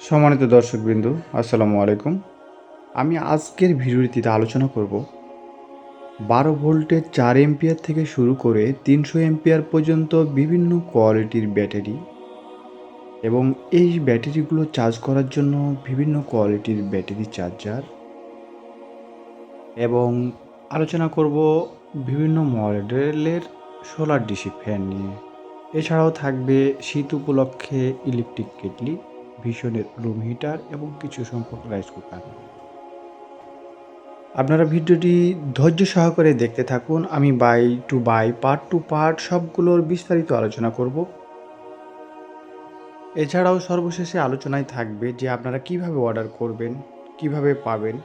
সম্মানিত দর্শকবৃন্দু, আসসালামু আলাইকুম। আমি আজকের ভিডিওটিতে আলোচনা করব 12 ভোল্টের 4 এম্পিয়ার থেকে শুরু করে 300 এম্পিয়ার পর্যন্ত বিভিন্ন কোয়ালিটির ব্যাটারি এবং এই ব্যাটারিগুলো চার্জ করার জন্য বিভিন্ন কোয়ালিটির ব্যাটারি চার্জার এবং আলোচনা করব বিভিন্ন মডেলের সোলার ডিসি ফ্যান নিয়ে। এছাড়াও থাকবে শীত উপলক্ষে ইলেকট্রিক কেটলি, ভীষণের রুম হিটার এবং কিছু সংখ্যক রাইস কুকার। আপনারা ভিডিওটি ধৈর্য সহকারে দেখতে থাকুন। আমি পার্ট টু পার্ট সবগুলোর বিস্তারিত আলোচনা করব। এছাড়াও সর্বশেষে আলোচনায় থাকবে যে আপনারা কিভাবে অর্ডার করবেন, কিভাবে পাবেন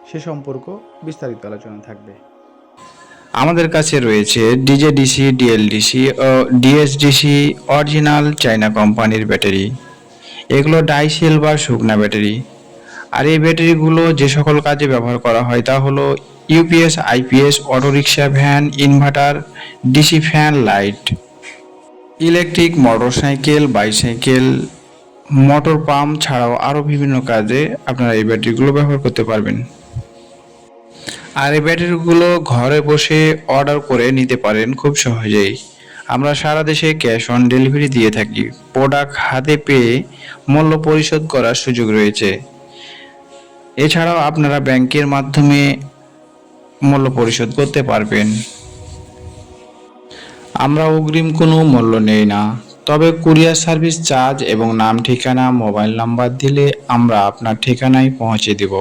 সে সম্পর্ক বিস্তারিত আলোচনা থাকবে। আমাদের কাছে রয়েছে ডিজেডিসি, ডিএলডিসি ও ডিএসডিসি অরিজিনাল চায়না কোম্পানির ব্যাটারি। এগুলো ডাইসেল বা শুকনা ব্যাটারি। আর এই ব্যাটারিগুলো যে সকল কাজে ব্যবহার করা হয় তা হলো UPS, IPS, auto rickshaw, van, inverter, DC fan, light, electric motorcycle, bicycle, motor pump ছাড়াও আরও বিভিন্ন কাজে আপনারা এই ব্যাটারিগুলো ব্যবহার করতে পারবেন। আর এই ব্যাটারিগুলো ঘরে বসে অর্ডার করে নিতে পারেন খুব সহজেই। আমরা সারা দেশে ক্যাশ অন ডেলিভারি দিয়ে থাকি। প্রোডাক্ট হাতে পেয়ে মূল্য পরিশোধ করার সুযোগ রয়েছে। এছাড়াও আপনারা ব্যাংকের মাধ্যমে মূল্য পরিশোধ করতে পারবেন। আমরা অগ্রিম কোনো মূল্য নেই না, তবে কুরিয়ার সার্ভিস চার্জ এবং নাম, ঠিকানা, মোবাইল নাম্বার দিলে আমরা আপনার ঠিকানায় পৌঁছে দেব।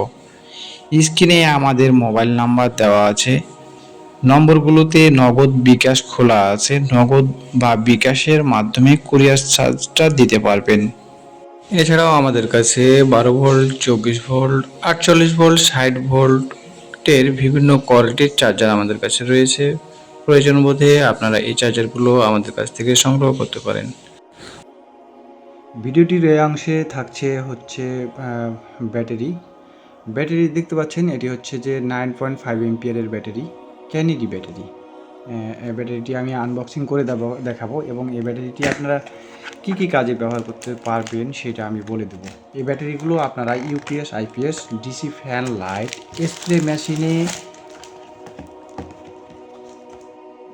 স্ক্রিনে আমাদের মোবাইল নাম্বার দেওয়া আছে। নম্বরগুলোতে নগদ বিকাশ খোলা আছে। নগদ বা বিকাশের মাধ্যমে কুরিয়ার চার্জটা দিতে পারবেন। এছাড়াও আমাদের কাছে 12 ভোল্ট, 24 ভোল্ট, 48 ভোল্ট, 60 ভোল্টের বিভিন্ন কোয়ালিটির চার্জার আমাদের কাছে রয়েছে। প্রয়োজন বোধে আপনারা এই চার্জারগুলো আমাদের কাছ থেকে সংগ্রহ করতে পারেন। ভিডিওটির এই অংশে থাকছে ব্যাটারি। দেখতে পাচ্ছেন, এটি হচ্ছে যে 9.5 এম্পিয়ারের ব্যাটারি, ক্যানিডি ব্যাটারি। ব্যাটারিটি আমি আনবক্সিং করে দেখাবো এবং এই ব্যাটারিটি আপনারা কী কাজে ব্যবহার করতে পারবেন সেটা আমি বলে দেবো। এই ব্যাটারিগুলো আপনারা UPS, IPS, DC fan, light, spray মেশিনে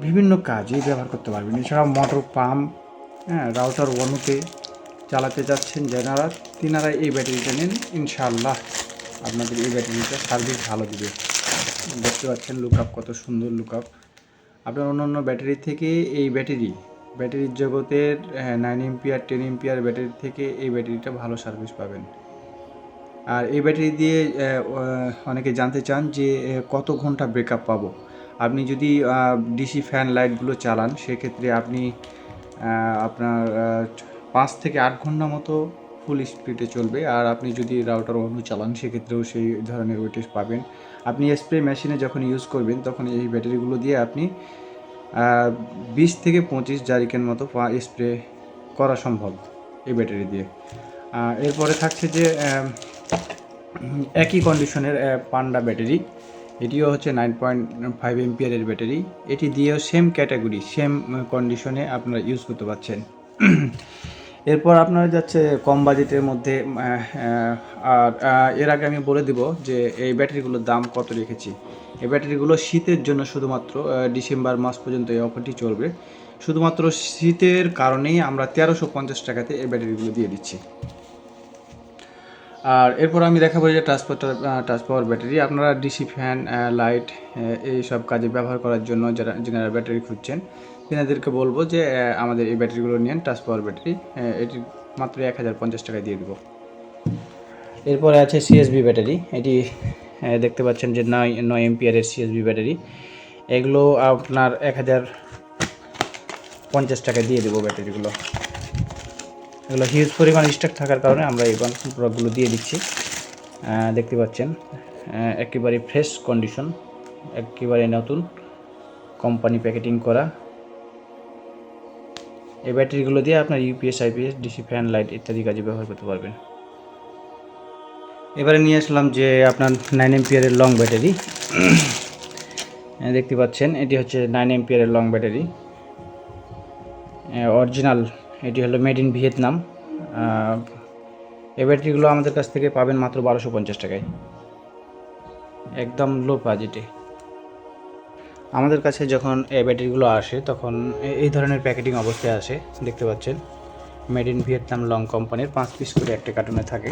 বিভিন্ন কাজে ব্যবহার করতে পারবেন। এছাড়াও মোটর পাম্প, রাউটার অনুতে চালাতে যাচ্ছেন যারা, তিনারা এই ব্যাটারিটা নিন, ইনশাআল্লাহ আপনাদের এই ব্যাটারিটা সার্ভিস ভালো দিবে। দেখতে পাচ্ছেন লুকআপ, কত সুন্দর লুকআপ। আপনার অন্যান্য ব্যাটারি থেকে এই ব্যাটারির জগতের 9 এম্পিয়ার, 10 এম্পিয়ার ব্যাটারি থেকে এই ব্যাটারিটা ভালো সার্ভিস পাবেন। আর এই ব্যাটারি দিয়ে অনেকে জানতে চান যে কত ঘন্টা ব্রেকআপ পাবো। আপনি যদি ডিসি ফ্যান লাইটগুলো চালান সেক্ষেত্রে আপনি আপনার 5 থেকে 8 ঘন্টা মতো ফুল স্পিডে চলবে। আর আপনি যদি রাউটার অনু চালান সেক্ষেত্রেও সেই ধরনের ওয়েটেজ পাবেন। আপনি স্প্রে মেশিনে যখন ইউজ করবেন তখন এই ব্যাটারিগুলো দিয়ে আপনি 20 থেকে 25 জারিকেন মতো স্প্রে করা সম্ভব এই ব্যাটারি দিয়ে। এরপরে থাকছে যে একই কন্ডিশনের পান্ডা ব্যাটারি। এটিও হচ্ছে 9.5 এম্পিয়ারের ব্যাটারি। এটি দিয়েও সেম ক্যাটাগরি, সেম কন্ডিশনে আপনারা ইউজ করতে পারছেন। এরপর আপনারা যাচ্ছে কম বাজেটের মধ্যে। আর এর আগে আমি বলে দিব যে এই ব্যাটারিগুলোর দাম কত রেখেছি। এই ব্যাটারিগুলো শীতের জন্য শুধুমাত্র ডিসেম্বর মাস পর্যন্ত এই অফারটি চলবে। শুধুমাত্র শীতের কারণেই আমরা 1350 টাকাতে এই ব্যাটারিগুলো দিয়ে দিচ্ছি। আর এরপর আমি দেখাবো যে টাচ পাওয়ার ব্যাটারি। আপনারা ডিসি ফ্যান, লাইট এই সব কাজে ব্যবহার করার জন্য যারা ব্যাটারি খুঁজছেন তেনাদেরকে বলবো যে আমাদের এই ব্যাটারিগুলো নিন, টাচ পাওয়ার ব্যাটারি। এটি মাত্র 1050 টাকায় দিয়ে দেবো। এরপরে আছে সিএসবি ব্যাটারি। এটি দেখতে পাচ্ছেন যে 9 এম্পিয়ারের সিএসবি ব্যাটারি। এগুলো আপনার 1050 টাকায় দিয়ে দেবো ব্যাটারিগুলো। এগুলো হিউজ পরিমাণ স্টক থাকার কারণে আমরা এই প্রোডাক্টগুলো দিয়ে দিচ্ছি। দেখতে পাচ্ছেন একেবারে ফ্রেশ কন্ডিশন, একেবারে নতুন কোম্পানি প্যাকেটিং করা। এই ব্যাটারিগুলো দিয়ে আপনার UPS, IPS, DC fan, light ইত্যাদি কাজে ব্যবহার করতে পারবেন। এবারে নিয়ে আসলাম যে আপনার 9 এম্পিয়ারের লং ব্যাটারি। দেখতে পাচ্ছেন এটি হচ্ছে 9 এম্পিয়ারের লং ব্যাটারি, অরিজিনাল। এটি হলো মেড ইন ভিয়েতনাম। এই ব্যাটারিগুলো আমাদের কাছ থেকে পাবেন মাত্র 1250 টাকায়, একদম লো বাজেটে। আমাদের কাছে যখন এই ব্যাটারিগুলো আসে তখন এই ধরনের প্যাকেটিং অবস্থায় আসে, দেখতে পাচ্ছেন মেড ইন ভিয়েতনাম লং কোম্পানির 5 পিস করে একটা কার্টুনে থাকে।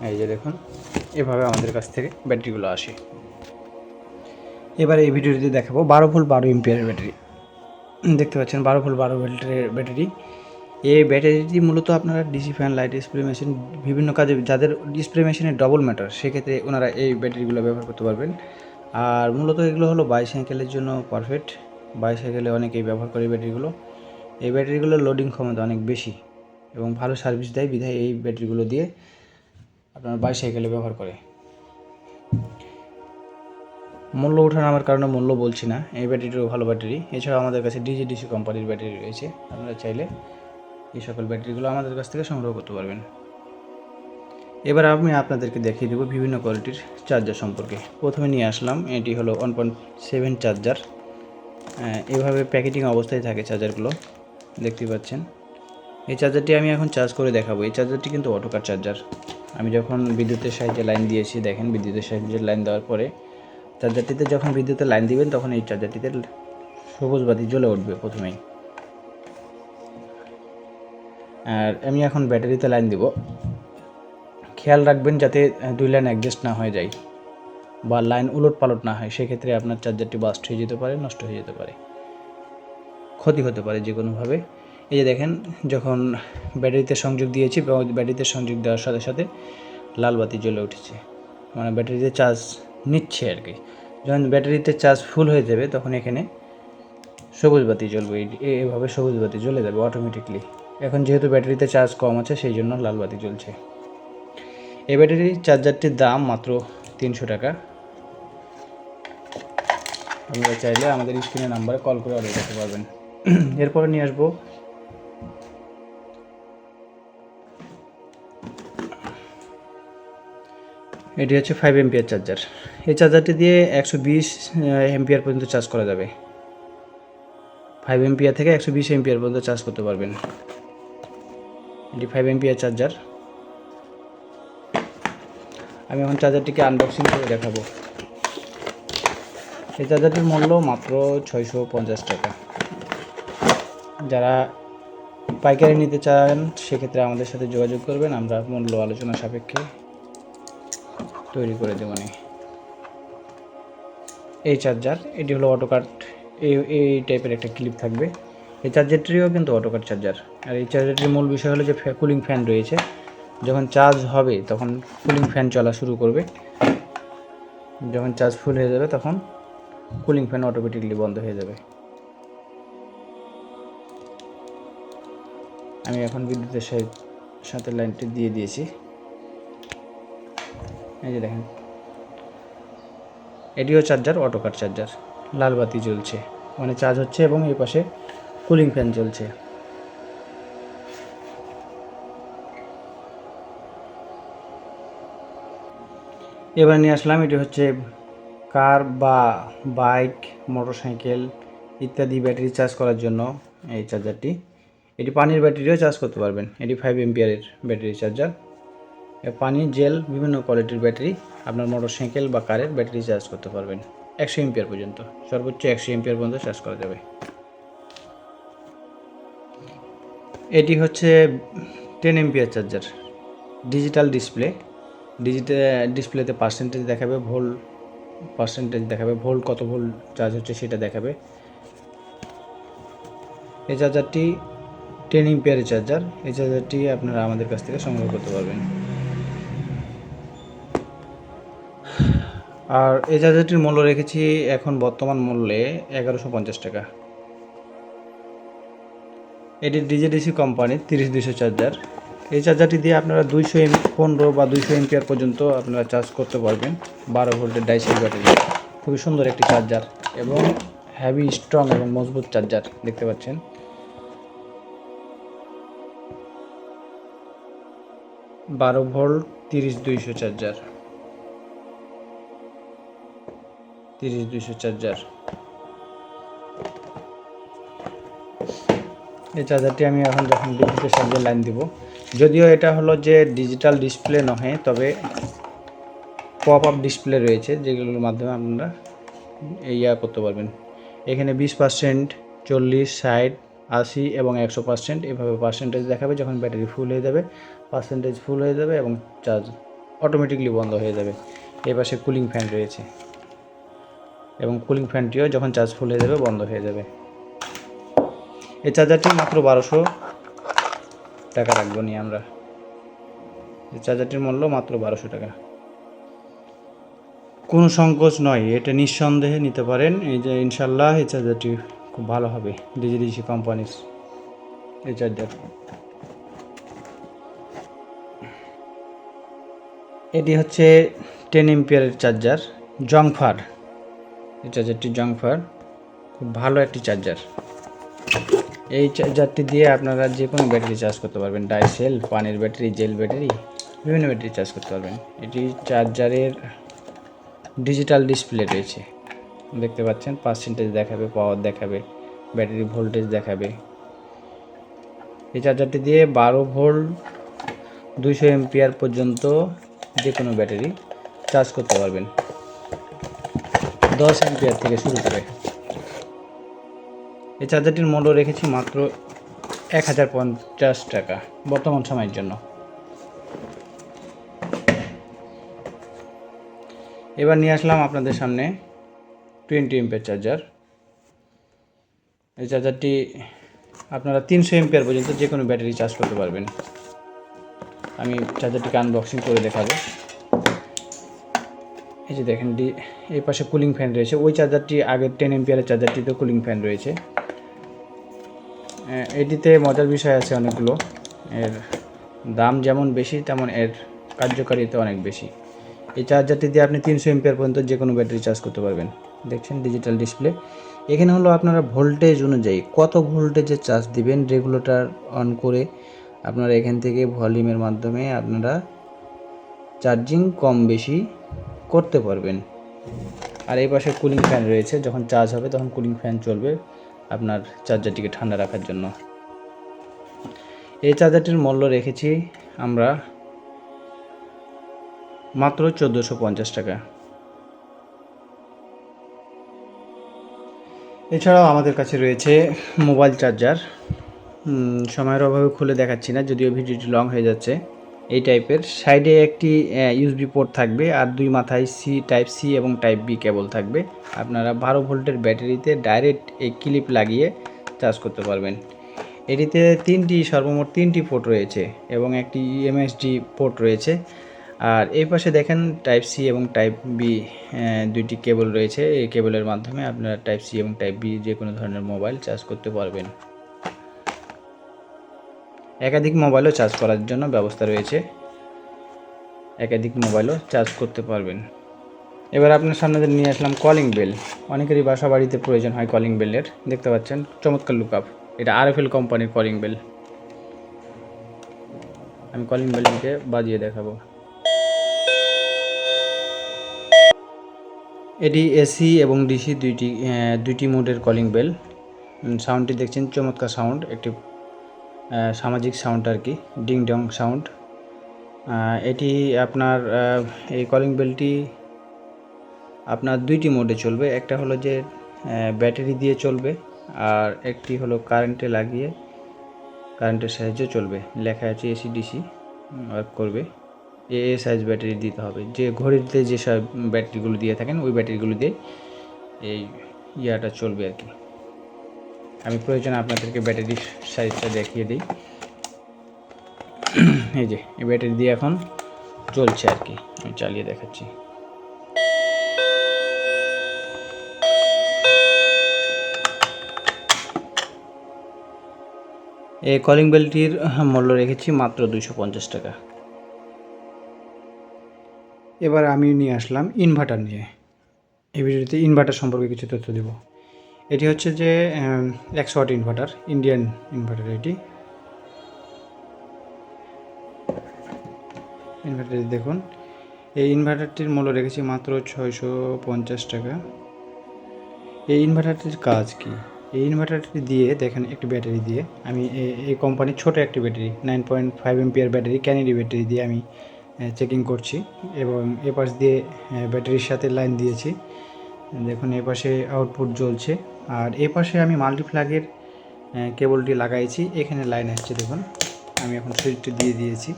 এই যে দেখুন, এভাবে আমাদের কাছ থেকে ব্যাটারিগুলো আসে। এবার এই ভিডিওটিতে দেখাবো 12 ভোল্ট 12 এম্পিয়ারের ব্যাটারি। দেখতে পাচ্ছেন 12 ভোল্ট 12 ভোল্টের ব্যাটারি। এই ব্যাটারিটি মূলত আপনারা DC fan, light, spray machine, বিভিন্ন কাজে যাদের স্প্রে মেশিনের ডবল ম্যাটার, সেক্ষেত্রে ওনারা এই ব্যাটারিগুলো ব্যবহার করতে পারবেন। আর মূলত এগুলো হলো বাইসাইকেলের জন্য পারফেক্ট। বাইসাইকেলে অনেকেই ব্যবহার করে এই ব্যাটারিগুলো। এই ব্যাটারিগুলোর লোডিং ক্ষমতা অনেক বেশি এবং ভালো সার্ভিস দেয়, বিধায় এই ব্যাটারিগুলো দিয়ে আপনার বাইসাইকেলে ব্যবহার করে। মূল্য ওঠানামার কারণে মূল্য বলছি না, এই ব্যাটারিটিও ভালো ব্যাটারি। এছাড়াও আমাদের কাছে ডিজি কোম্পানির ব্যাটারি রয়েছে, আপনারা চাইলে এই সকল ব্যাটারিগুলো আমাদের কাছ থেকে সংগ্রহ করতে পারবেন। এবার আমি আপনাদেরকে দেখিয়ে দেবো বিভিন্ন কোয়ালিটির চার্জার সম্পর্কে। প্রথমে নিয়ে আসলাম, এটি হলো 1.7 চার্জার। এভাবে প্যাকেটিং অবস্থায় থাকে চার্জারগুলো, দেখতে পাচ্ছেন। এই চার্জারটি আমি এখন চার্জ করে দেখাবো। এই চার্জারটি কিন্তু অটোকার চার্জার। আমি যখন বিদ্যুতের সাহায্যে লাইন দিয়েছি, দেখেন বিদ্যুতের সাহায্যে লাইন দেওয়ার পরে চার্জারটিতে যখন বিদ্যুতের লাইন দিবেন তখন এই চার্জারটিতে সবুজ বাতি জ্বলে উঠবে প্রথমেই। আর আমি এখন ব্যাটারিতে লাইন দিব। খেয়াল রাখবেন যাতে দুই লাইন অ্যাডজাস্ট না হয়ে যায় বা লাইন উলট পালট না হয়, সেক্ষেত্রে আপনার চার্জারটি বাস্ট হয়ে যেতে পারে, নষ্ট হয়ে যেতে পারে, ক্ষতি হতে পারে যে কোনোভাবে। এই যে দেখেন, যখন ব্যাটারিতে সংযোগ দিয়েছি, ব্যাটারিতে সংযোগ দেওয়ার সাথে সাথে লাল বাতি জ্বলে উঠেছে, মানে ব্যাটারিতে চার্জ নিচ্ছে আর কি। যখন ব্যাটারিতে চার্জ ফুল হয়ে যাবে তখন এখানে সবুজ বাতি জ্বলবে, এভাবে সবুজ বাতি জ্বলে যাবে অটোমেটিকলি। এখন যেহেতু ব্যাটারিতে চার্জ কম আছে সেই জন্য লাল বাতি জ্বলছে। এই ব্যাটারির চার্জারটির দাম মাত্র 300 টাকা। আপনারা চাইলে আমাদের স্ক্রিনের নাম্বারে কল করে অর্ডার করতে পারবেন। এরপরে নিয়ে আসবো এটি হচ্ছে 5 এম্পিয়ার চার্জার। এই চার্জারটি দিয়ে 120 এম্পিয়ার পর্যন্ত চার্জ করা যাবে। 5 এম্পিয়ার থেকে 120 এম্পিয়ার পর্যন্ত চার্জ করতে পারবেন। এটি 5 এম্পিয়ার চার্জার। আমি এখন চার্জারটিকে আনবক্সিং করে দেখাবো। এই চার্জারটির মূল্য মাত্র 650 টাকা। যারা পাইকারি নিতে চান সেক্ষেত্রে আমাদের সাথে যোগাযোগ করবেন, আমরা মূল্য আলোচনা সাপেক্ষে তৈরি করে দেব। এই চার্জার, এটি হলো অটোকাট। এই টাইপের একটা ক্লিপ থাকবে। এই চার্জারটিও কিন্তু অটোকাট চার্জার। আর এই চার্জারটির মূল বিষয় হলো যে কুলিং ফ্যান রয়েছে। যখন চার্জ হবে তখন কুলিং ফ্যান চলা শুরু করবে, যখন চার্জ ফুল হয়ে যাবে তখন কুলিং ফ্যান অটোমেটিকলি বন্ধ হয়ে যাবে। আমি এখন বিদ্যুতের সাথে লাইনটি দিয়ে দিয়েছি। এই যে দেখেন, এটিও চার্জার, অটোকাট চার্জার। লাল বাতি জ্বলছে মানে চার্জ হচ্ছে এবং এই পাশে কুলিং ফ্যান চলছে। এবার নিয়ে আসলাম, এটি হচ্ছে কার বা বাইক, মোটরসাইকেল ইত্যাদি ব্যাটারি চার্জ করার জন্য এই চার্জারটি। এটি পানির ব্যাটারিও চার্জ করতে পারবেন। এটি 5 এম্পিয়ারের ব্যাটারি চার্জার। পানি, জেল, বিভিন্ন কোয়ালিটির ব্যাটারি আপনার মোটরসাইকেল বা কারের ব্যাটারি চার্জ করতে পারবেন 100 এম্পিয়ার পর্যন্ত, সর্বোচ্চ 100 এম্পিয়ার পর্যন্ত চার্জ করা যাবে। এটি হচ্ছে 10 এম্পিয়ার চার্জার। ডিজিটাল ডিসপ্লেতে পার্সেন্টেজ দেখাবে, ভোল্ট কত ভোল্ট চার্জ হচ্ছে সেটা দেখাবে। এই চার্জারটি 10 এম্পিয়ারের চার্জার। এই চার্জারটি আপনারা আমাদের কাছ থেকে সংগ্রহ করতে পারবেন। আর এই চার্জারটির মূল্য রেখেছি এখন বর্তমান মূল্যে 1150 টাকা। এটি ডিজেডিসি কোম্পানির 3200 চার্জার। এই চার্জারটি দিয়ে আপনারা 215 বা 200 এম্পিয়ার পর্যন্ত আপনারা চার্জ করতে পারবেন। 12 ভোল্টের ডাইসেল ব্যাটারি, খুবই সুন্দর একটি চার্জার এবং হেভি স্ট্রং এবং মজবুত চার্জার, দেখতে পাচ্ছেন। বারো ভোল্ট 30200 চার্জার, 30200 চার্জার। এই চার্জারটি আমি এখন যখন বিদ্যুতের সাহায্যে লাইন দিব, যদিও এটা হলো যে ডিজিটাল ডিসপ্লে নয়, তবে পপ আপ ডিসপ্লে রয়েছে যেগুলোর মাধ্যমে আপনারা ইয়া করতে পারবেন। এখানে 20%, 40, 60, 80 এবং 100% এভাবে পার্সেন্টেজ দেখাবে। যখন ব্যাটারি ফুল হয়ে যাবে, পার্সেন্টেজ ফুল হয়ে যাবে এবং চার্জ অটোমেটিকলি বন্ধ হয়ে যাবে। এই পাশে কুলিং ফ্যান রয়েছে এবং কুলিং ফ্যানটিও যখন চার্জ ফুল হয়ে যাবে বন্ধ হয়ে যাবে। এই চার্জারটি মাত্র 1200 টাকা রাখবো নিয়ে আমরা। এই চার্জারটির মূল্য মাত্র 1200 টাকা। কোনো সংকোচ নয়, এটা নিঃসন্দেহে নিতে পারেন। এই যে ইনশাল্লাহ এই চার্জারটি খুব ভালো হবে, ডিজিডিসি কোম্পানির এই চার্জার। এটি হচ্ছে 10 এম্পিয়ারের চার্জার, জংফার। এই চার্জারটি জংফার, খুব ভালো একটি চার্জার। এই চার্জারটি দিয়ে আপনারা যে কোনো ব্যাটারি চার্জ করতে পারবেন, ডাইসেল, পানির ব্যাটারি, জেল ব্যাটারি, বিভিন্ন ব্যাটারি চার্জ করতে পারবেন। এটি চার্জারের ডিজিটাল ডিসপ্লে রয়েছে, দেখতে পাচ্ছেন। পার্সেন্টেজ দেখাবে, পাওয়ার দেখাবে, ব্যাটারি ভোল্টেজ দেখাবে। এই চার্জারটি দিয়ে 12 ভোল্ট 200 এম্পিয়ার পর্যন্ত যে কোনো ব্যাটারি চার্জ করতে পারবেন, 10 এম্পিয়ার থেকে শুরু করে। এই চার্জারটির মূল্য রেখেছি মাত্র 1050 টাকা বর্তমান সময়ের জন্য। এবার নিয়ে আসলাম আপনাদের সামনে 20 এম্পিয়ার চার্জার। এই চার্জারটি আপনারা 300 এম্পিয়ার পর্যন্ত যে কোনো ব্যাটারি চার্জ করতে পারবেন। আমি চার্জারটিকে আনবক্সিং করে দেখাবো। এই যে দেখেন, এই পাশে কুলিং ফ্যান রয়েছে। ওই চার্জারটি আগের 10 এম্পিয়ারের চার্জারটিতে কুলিং ফ্যান রয়েছে। এটিতে মজার বিষয় আছে অনেকগুলো। এর দাম যেমন বেশি তেমন এর কার্যকারিতা অনেক বেশি। এই চার্জারটি দিয়ে আপনি 300 এম্পিয়ার পর্যন্ত যে কোনো ব্যাটারি চার্জ করতে পারবেন। দেখছেন ডিজিটাল ডিসপ্লে। এখানে হলো আপনারা ভোল্টেজ অনুযায়ী কত ভোল্টেজে চার্জ দিবেন, রেগুলেটর অন করে আপনারা এখান থেকে ভলিউমের মাধ্যমে আপনারা চার্জিং কম বেশি করতে পারবেন। আর এই পাশে কুলিং ফ্যান রয়েছে, যখন চার্জ হবে তখন কুলিং ফ্যান চলবে আপনার চার্জারটিকে ঠান্ডা রাখার জন্য। এই চার্জারটির মূল্য রেখেছি আমরা মাত্র 1450 টাকা। এছাড়াও আমাদের কাছে রয়েছে মোবাইল চার্জার। সময়ের অভাবে খুলে দেখাচ্ছি না, যদিও ভিডিওটি লং হয়ে যাচ্ছে। এই টাইপের সাইডে একটি ইউএসবি পোর্ট থাকবে, আর দুই মাথায় টাইপ সি এবং টাইপ বি কেবল থাকবে। আপনারা 12 ভোল্টের ব্যাটারিতে ডাইরেক্ট এই ক্লিপ লাগিয়ে চার্জ করতে পারবেন। এটিতে সর্বমোট তিনটি পোর্ট রয়েছে এবং একটি ইএমএসডি পোর্ট রয়েছে। আর এই পাশে দেখেন টাইপ সি এবং টাইপ বি দুইটি কেবল রয়েছে। এই কেবলের মাধ্যমে আপনারা টাইপ সি এবং টাইপ বি যে কোনো ধরনের মোবাইল চার্জ করতে পারবেন। একাধিক মোবাইলও চার্জ করার জন্য ব্যবস্থা রয়েছে, একাধিক মোবাইলও চার্জ করতে পারবেন। এবার আপনার সামনে নিয়ে আসলাম কলিং বেল। অনেকেরই বাসা বাড়িতে প্রয়োজন হয় কলিং বেলের। দেখতে পাচ্ছেন চমৎকার লুকআপ, এটা আরএফএল কোম্পানির কলিং বেল। আমি কলিং বেলটিকে বাজিয়ে দেখাবো। এটি এসি এবং ডিসি দুইটি মোডের কলিং বেল। সাউন্ডটি দেখছেন, চমৎকার সাউন্ড, একটি সামাজিক সাউন্ড আর কি, ডিং ডং সাউন্ড। এটি আপনার এই কলিং বেলটি আপনার দুইটি মোডে চলবে। একটা হলো যে ব্যাটারি দিয়ে চলবে, আর একটি হলো কারেন্টে লাগিয়ে কারেন্টের সাহায্যে চলবে। লেখা আছে এসি ডিসি ওয়ার্ক করবে। এ সাইজ ব্যাটারি দিতে হবে, যে ঘড়িতে যেসব ব্যাটারিগুলো দিয়ে থাকেন ওই ব্যাটারিগুলো দিয়ে এই ইয়াটা চলবে আর কি। আমি প্রয়োজনে আপনাদেরকে ব্যাটারির সাইজটা দেখিয়ে দিই। এই যে এই ব্যাটারি দিয়ে এখন চলছে আর কি, আমি চালিয়ে দেখাচ্ছি। এই কলিং বেলটির মূল্য রেখেছি মাত্র 250 টাকা। এবার আমি নিয়ে আসলাম ইনভার্টার নিয়ে। এই ভিডিওতে ইনভার্টার সম্পর্কে কিছু তথ্য দেব। এটি হচ্ছে যে 100 ওয়াট ইনভার্টার, ইন্ডিয়ান ইনভার্টার। এটি ইনভার্টার দেখুন, এই ইনভার্টারটির মূল্য রেখেছি মাত্র 650 টাকা। এই ইনভার্টারটির কাজ কি? এই ইনভার্টারটি দিয়ে দেখেন একটি ব্যাটারি দিয়ে আমি এই কোম্পানির ছোট একটি battery 9.5 ampere battery Kennedy battery দিয়ে আমি চেকিং করছি এবং এ পাশ দিয়ে ব্যাটারির সাথে লাইন দিয়েছি। দেখুন এ পাশে আউটপুট জ্বলছে আর এ পাশে আমি মাল্টিপ্লাগের কেবলটি লাগাইছি, এখানে লাইন আসছে। দেখুন আমি এখন সুইচটি দিয়ে দিয়েছি।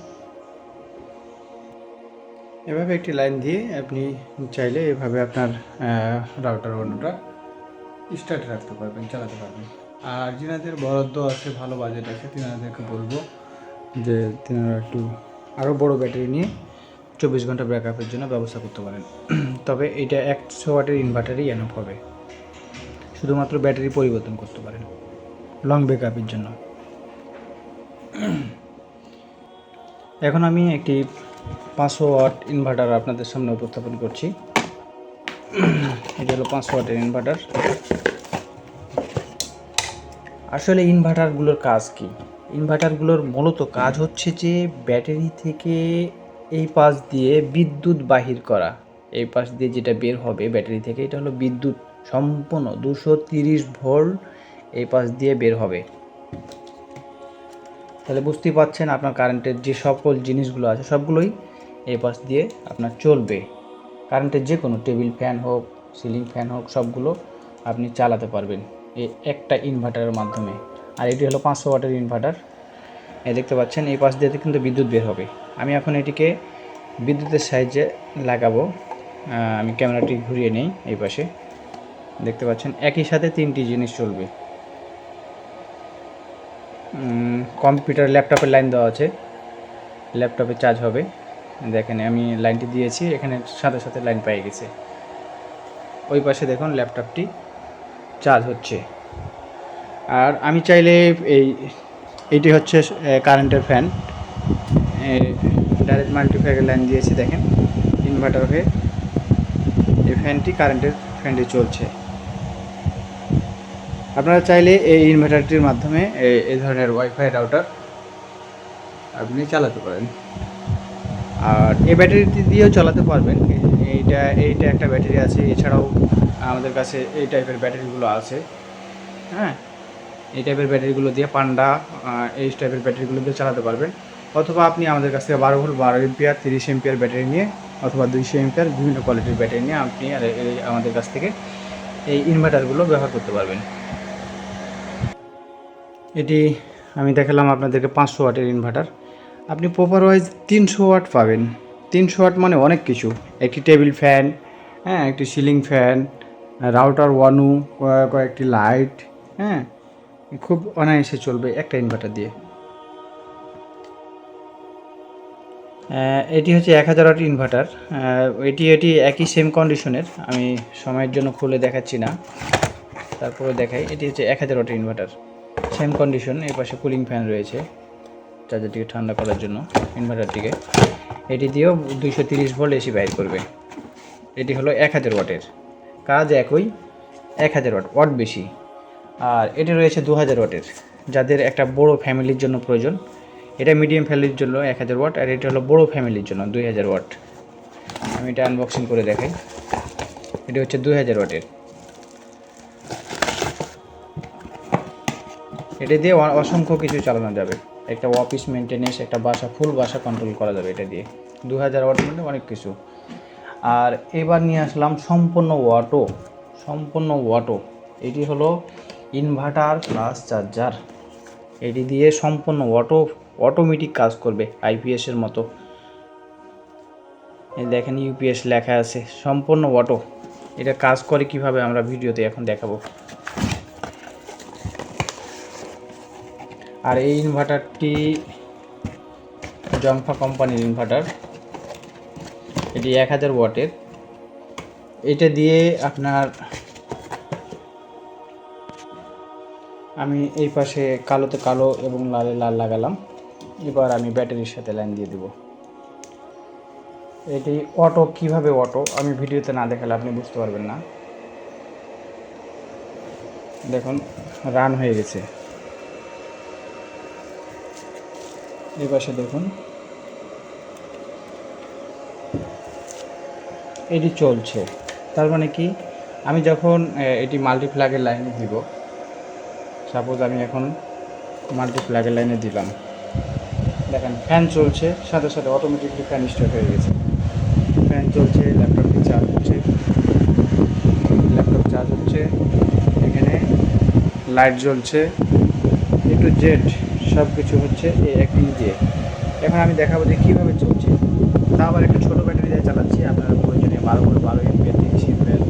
এভাবে একটি লাইন দিয়ে আপনি চাইলে এভাবে আপনার রাউটার ওয়ানুটা স্টার্ট রাখতে পারবেন, চালাতে পারবেন। আর যিনাদের বরাদ্দ আছে, ভালো বাজেট আছে, তিনাদেরকে বলবো যে তিনারা একটু আরও বড় ব্যাটারি নিয়ে 24 ঘন্টা ব্যাকআপের জন্য ব্যবস্থা করতে পারেন। তবে এটা 100 ওয়াটের ইনভার্টারই এনফ হবে, শুধুমাত্র ব্যাটারি পরিবর্তন করতে পারেন লং ব্যাকআপের জন্য। এখন আমি একটি 500 ওয়াট ইনভার্টার আপনাদের সামনে উপস্থাপন করছি। এটা হলো 500 ওয়াটের ইনভার্টার। আসলে ইনভার্টারগুলোর কাজ কি? ইনভার্টারগুলোর মূলত কাজ হচ্ছে যে ব্যাটারি থেকে এই পাশ দিয়ে বিদ্যুৎ বাহির করা। এই পাশ দিয়ে যেটা বের হবে ব্যাটারি থেকে, এটা হলো বিদ্যুৎ সম্পূর্ণ 230 ভোল্ট এই পাশ দিয়ে বের হবে। তাহলে বুঝতেই পারছেন আপনার কারেন্টের যে সকল জিনিসগুলো আছে সবগুলোই এই পাশ দিয়ে আপনার চলবে। কারেন্টের যে কোনো টেবিল ফ্যান হোক, সিলিং ফ্যান হোক, সবগুলো আপনি চালাতে পারবেন এই একটা ইনভার্টারের মাধ্যমে। আর এটি হলো 500 ওয়াটের ইনভার্টার। দেখতে পাচ্ছেন এই পাশ দিয়ে কিন্তু বিদ্যুৎ বের হবে। আমি এখন এটিকে বিদ্যুতের সাহায্যে লাগাবো। আমি ক্যামেরাটি ঘুরিয়ে নেই। এই পাশে দেখতে পাচ্ছেন একই সাথে 3টি জিনিস চলবে। কম্পিউটার ল্যাপটপের লাইন দেওয়া আছে, ল্যাপটপে চার্জ হবে। দেখেন আমি লাইনটি দিয়েছি, এখানে সাথে সাথে লাইন পেয়ে গেছে। ওই পাশে দেখুন ল্যাপটপটি চার্জ হচ্ছে। আর আমি চাইলে এইটি হচ্ছে কারেন্টের ফ্যান, ডাইরেক্ট মাল্টিপ্লাগের লাইন দিয়েছি। দেখেন ইনভার্টার হয়ে এই ফ্যানটি কারেন্টের ফ্যানটি চলছে। আপনারা চাইলে এই ইনভার্টারটির মাধ্যমে এই ধরনের ওয়াইফাই রাউটার আপনি চালাতে পারেন। আর এই ব্যাটারিটি দিয়েও চালাতে পারবেন। এইটা একটা ব্যাটারি আছে, এছাড়াও আমাদের কাছে এই টাইপের ব্যাটারিগুলো আছে। হ্যাঁ, এই টাইপের ব্যাটারিগুলো দিয়ে পান্ডা এই টাইপের ব্যাটারিগুলো দিয়ে চালাতে পারবেন। অথবা আপনি আমাদের কাছ থেকে 12 ভোল্ট 12 এম্পিয়ার 30 এম্পিয়ার ব্যাটারি নিয়ে অথবা 200 এম্পিয়ার বিভিন্ন কোয়ালিটির ব্যাটারি নিয়ে আপনি আমাদের কাছ থেকে এই ইনভার্টারগুলো ব্যবহার করতে পারবেন। এটি আমি দেখালাম আপনাদেরকে 500 ওয়াটের ইনভার্টার। আপনি প্রপার ওয়াইজ 300 ওয়াট পাবেন। 300 ওয়াট মানে অনেক কিছু। একটি টেবিল ফ্যান, হ্যাঁ, একটি সিলিং ফ্যান, রাউটার ওয়ানু, কয়েকটি লাইট, হ্যাঁ, খুব অনায়াসে চলবে একটা ইনভার্টার দিয়ে। এটি হচ্ছে 1000 ওয়াট ইনভার্টার। এটি একই সেম কন্ডিশনের। আমি সময়ের জন্য খুলে দেখাচ্ছি না, তারপরে দেখাই। এটি হচ্ছে 1000 ওয়াটের ইনভার্টার, সেম কন্ডিশন। এই পাশে কুলিং ফ্যান রয়েছে চার্জারটিকে ঠান্ডা করার জন্য ইনভার্টারটিকে। এটি দিয়েও 230 ভোল্ট এসি বাইর করবে। এটি হলো 1000 ওয়াটের, কাজ একই, 1000 ওয়াট বেশি। আর এটি রয়েছে 2000 ওয়াটের, যাদের একটা বড় ফ্যামিলির জন্য প্রয়োজন। এটা মিডিয়াম ফ্যামিলির জন্য 1000 ওয়াট, আর এটা হলো বড় ফ্যামিলির জন্য 2000 ওয়াট। আমি এটা আনবক্সিং করে দেখাই। এটি হচ্ছে 2000 ওয়াটের। এটা দিয়ে অসংখ্য কিছু চালানো যাবে। একটা অফিস মেনটেনেন্স, একটা বাসা, ফুল বাসা কন্ট্রোল করা যাবে এটা দিয়ে। 2000 ওয়াটের মধ্যে অনেক কিছু। আর এবার নিয়ে আসলাম সম্পূর্ণ ওয়াটো। এটি হলো ইনভার্টার প্লাস চার্জার। এটি দিয়ে সম্পূর্ণ অটোমেটিক কাজ করবে আইপিএসের মতো। এই দেখেন ইউপিএস লেখা আছে, সম্পূর্ণ অটো। এটা কাজ করে কিভাবে আমরা ভিডিওতে এখন দেখাবো। আর এই ইনভার্টারটি জংফা কোম্পানির ইনভার্টার। এটি 1000 ওয়াটের। এটা দিয়ে আপনার আমি এই পাশে কালোতে কালো এবং লালে লাল লাগালাম। এবার আমি ব্যাটারির সাথে লাইন দিয়ে দেব। এটি অটো, কিভাবে অটো আমি ভিডিওতে না দেখালে আপনি বুঝতে পারবেন না। দেখুন রান হয়ে গেছে। এই পাশে দেখুন এটি চলছে। তার মানে কি, আমি যখন এটি মাল্টিপ্লাগের লাইনে দিব, সাপোজ আমি এখন মাল্টিপ্লাগের লাইনে দিলাম, দেখেন ফ্যান চলছে, সাথে সাথে অটোমেটিকলি ফ্যান স্টার্ট হয়ে গেছে। ফ্যান চলছে, ল্যাপটপটি চার্জ হচ্ছে, ল্যাপটপ চার্জ হচ্ছে, এখানে লাইট জ্বলছে, এ টু জেড সব কিছু হচ্ছে এই একটি দিয়ে। এখন আমি দেখাবো যে কীভাবে চলছে। তা আবার একটা ছোটো ব্যাটারি দিয়ে চালাচ্ছি, আপনারা প্রয়োজনে 12 ampere, 30 ampere,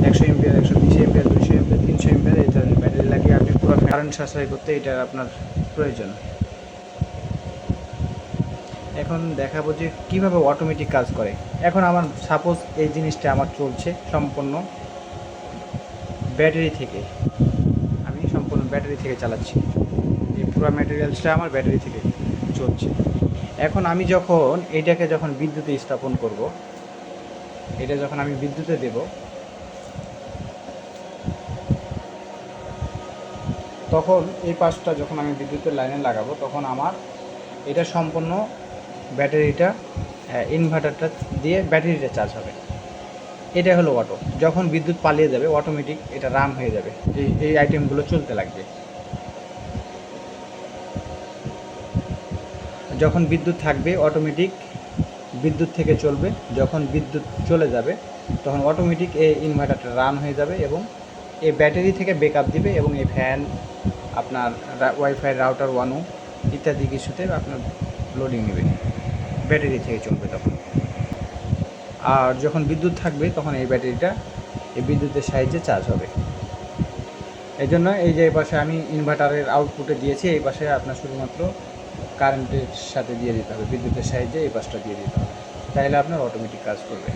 100 ampere, 120 ampere, 200 ampere, 300 ampere এই ধরনের ব্যাটারি লাগিয়ে আপনি পুরো কারেন্ট সাশ্রয় করতে এটা আপনার প্রয়োজন। এখন দেখাবো যে কীভাবে অটোমেটিক কাজ করে। এখন আমার সাপোজ এই জিনিসটা আমার চলছে সম্পূর্ণ ব্যাটারি থেকে, আমি সম্পূর্ণ ব্যাটারি থেকে চালাচ্ছি, এই পুরো ম্যাটেরিয়ালসটা আমার ব্যাটারি থেকে চলছে। এখন আমি যখন এইটাকে যখন বিদ্যুতে স্থাপন করব, এটা যখন আমি বিদ্যুতে দেব, তখন এই পাশটা যখন আমি বিদ্যুতের লাইনে লাগাবো, তখন আমার এটা সম্পূর্ণ ব্যাটারিটা ইনভার্টারটা দিয়ে ব্যাটারিটা চার্জ হবে। এটা হলো অটো। যখন বিদ্যুৎ পালিয়ে যাবে অটোমেটিক এটা রান হয়ে যাবে, এই আইটেমগুলো চলতে লাগবে। যখন বিদ্যুৎ থাকবে অটোমেটিক বিদ্যুৎ থেকে চলবে, যখন বিদ্যুৎ চলে যাবে তখন অটোমেটিক এই ইনভার্টারটা রান হয়ে যাবে এবং এই ব্যাটারি থেকে ব্যাকআপ দিবে এবং এই ফ্যান আপনার ওয়াইফাই রাউটার ওয়ানও ইত্যাদি কিছুতে আপনার লোডিং নেবে, ব্যাটারি থেকে চলবে তখন। আর যখন বিদ্যুৎ থাকবে তখন এই ব্যাটারিটা এই বিদ্যুতের সাহায্যে চার্জ হবে। এই জন্য এই যে পাশে আমি ইনভার্টারের আউটপুটে দিয়েছি, এই পাশে আপনার শুধুমাত্র কারেন্টের সাথে দিয়ে দিতে হবে, বিদ্যুতের সাহায্যে এই পাশটা দিয়ে দিতে হবে, তাহলে আপনার অটোমেটিক কাজ করবে।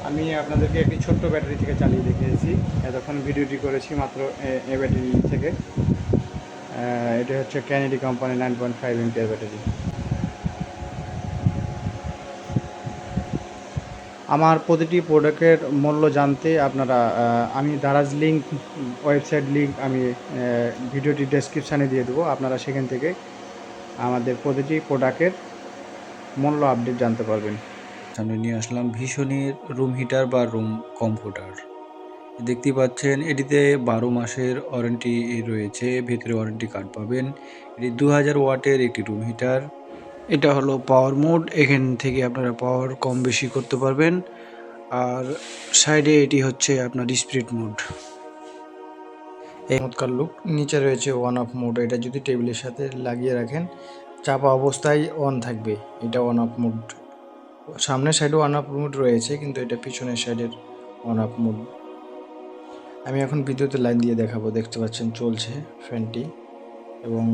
আমি আপনাদেরকে একটি ছোট্ট ব্যাটারি থেকে চালিয়ে দেখিয়েছি, এতক্ষণ ভিডিওটি করেছি মাত্র এ ব্যাটারি থেকে। এটা হচ্ছে ক্যানেডি কোম্পানি 9.5 এমপিয়ার ব্যাটারি। আমার প্রতিটি প্রোডাক্টের মূল্য জানতে আপনারা আমি দারাজ লিঙ্ক, ওয়েবসাইট লিঙ্ক আমি ভিডিওটি ডেসক্রিপশানে দিয়ে দেবো, আপনারা সেখান থেকে আমাদের প্রতিটি প্রোডাক্টের মূল্য আপডেট জানতে পারবেন। সামনে নিয়ে আসলাম ভীষণের রুম হিটার বা রুম কম্পিউটার। দেখতে পাচ্ছেন এটিতে 12 মাসের ওয়ারেন্টি রয়েছে, ভেতরে ওয়ারেন্টি কার্ড পাবেন। এটি 2000 ওয়াটের একটি রুম হিটার। এটা হলো পাওয়ার মোড, এখান থেকে আপনারা পাওয়ার কম বেশি করতে পারবেন। আর সাইডে এটি হচ্ছে আপনার স্পিরিট মোড। এই চমৎকার লুক। নিচে রয়েছে ওয়ান অফ মোড, এটা যদি টেবিলের সাথে লাগিয়ে রাখেন চাপা অবস্থায় অন থাকবে, এটা ওয়ান অফ মোড। সামনের সাইডে ওয়ান অফ মোড রয়েছে, কিন্তু এটা পিছনের সাইডের ওয়ান অফ মোড। আমি এখন বিদ্যুতের লাইন দিয়ে দেখাবো, দেখতে পাচ্ছেন চলছে ফ্যানটি, এবং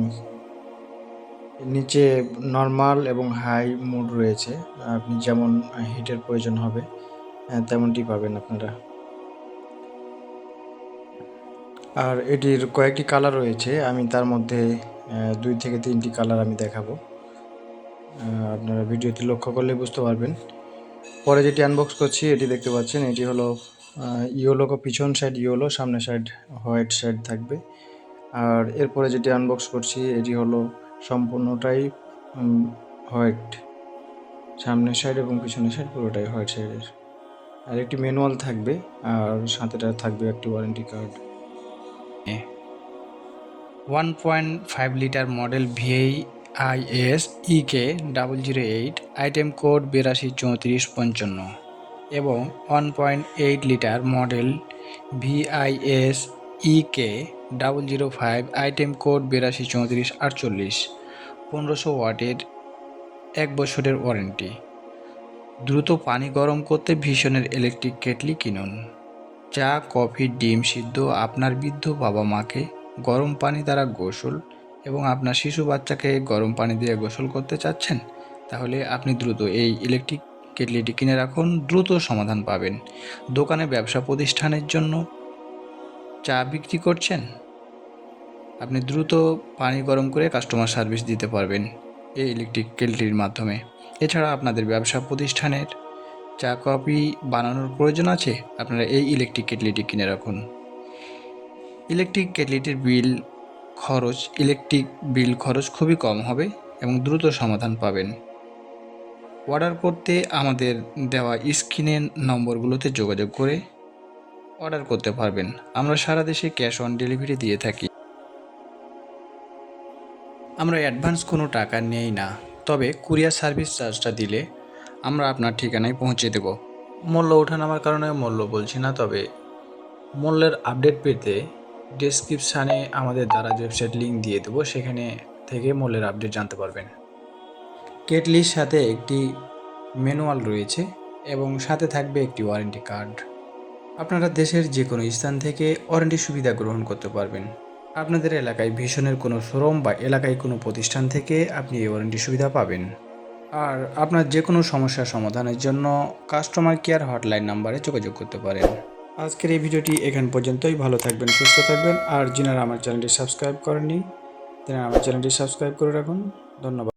নিচে নর্মাল এবং হাই মোড রয়েছে, আপনি যেমন হিটের প্রয়োজন হবে তেমনটি পাবেন আপনারা। আর এটির কয়েকটি কালার রয়েছে, আমি তার মধ্যে 2 থেকে 3টি কালার আমি দেখাবো, আপনারা ভিডিওটি লক্ষ্য করলে বুঝতে পারবেন। পরে যেটি আনবক্স করছি এটি দেখতে পাচ্ছেন, এটি হলো ইয়েলো, পিছন সাইড ইয়েলো, সামনের সাইড হোয়াইট সাইড থাকবে। আর এরপরে যেটি আনবক্স করছি এটি হলো সম্পূর্ণটাই হোয়াইট, সামনের সাইড এবং পিছনের সাইড পুরোটাই হোয়াইট সাইডের। আর একটি ম্যানুয়াল থাকবে, আর সাথেটা থাকবে একটি warranty card. 1.5 litre model VIS EK 008, item code 823455, এবং 1.8 litre model VIS EK 005, item code 823448, 1500 ওয়াটের 1 বছরের ওয়ারেন্টি। দ্রুত পানি গরম করতে ভীষণের ইলেকট্রিক কেটলি কিনুন। চা, কফি, ডিম সিদ্ধ, আপনার বৃদ্ধ বাবা মাকে গরম পানি দ্বারা গোসল এবং আপনার শিশু বাচ্চাকে গরম পানি দিয়ে গোসল করতে চাচ্ছেন, তাহলে আপনি দ্রুত এই ইলেকট্রিক কেটলিটি কিনে রাখুন, দ্রুত সমাধান পাবেন। দোকানে ব্যবসা প্রতিষ্ঠানের জন্য চা বিক্রি করছেন, আপনি দ্রুত পানি গরম করে কাস্টমার সার্ভিস দিতে পারবেন এই ইলেকট্রিক কেটলির মাধ্যমে। এছাড়া আপনাদের ব্যবসা প্রতিষ্ঠানের চা কফি বানানোর প্রয়োজন আছে, আপনারা এই ইলেকট্রিক কেটলিটি কিনে রাখুন। ইলেকট্রিক কেটলিটির ইলেকট্রিক বিল খরচ খুবই কম হবে এবং দ্রুত সমাধান পাবেন। অর্ডার করতে আমাদের দেওয়া স্ক্রিনের নম্বরগুলোতে যোগাযোগ করে অর্ডার করতে পারবেন। আমরা সারা দেশে ক্যাশ অন ডেলিভারি দিয়ে থাকি। আমরা অ্যাডভান্স কোনো টাকা নেই না, তবে কুরিয়ার সার্ভিস চার্জটা দিলে আমরা আপনার ঠিকানায় পৌঁছে দেব। মূল্য ওঠানামার কারণে মূল্য বলছি না, তবে মূল্যের আপডেট পেতে ডেসক্রিপশানে আমাদের দারাজ ওয়েবসাইট লিঙ্ক দিয়ে দেবো, সেখানে থেকে মূল্যের আপডেট জানতে পারবেন। কেটলির সাথে একটি ম্যানুয়াল রয়েছে এবং সাথে থাকবে একটি ওয়ারেন্টি কার্ড। আপনারা দেশের যে কোনো স্থান থেকে ওয়ারেন্টি সুবিধা গ্রহণ করতে পারবেন। আপনাদের এলাকায় ভীষণের কোনো শোরুম বা এলাকায় কোনো প্রতিষ্ঠান থেকে আপনি এই ওয়ারেন্টি সুবিধা পাবেন। আর আপনার যে কোনো সমস্যার সমাধানের জন্য কাস্টমার কেয়ার হটলাইন নাম্বারে যোগাযোগ করতে পারেন। আজকের এই ভিডিওটি এখান পর্যন্তই। ভালো থাকবেন, সুস্থ থাকবেন। আর যিনারা আমার চ্যানেলটি সাবস্ক্রাইব করেননি, তেনারা আমার চ্যানেলটি সাবস্ক্রাইব করে রাখুন। ধন্যবাদ।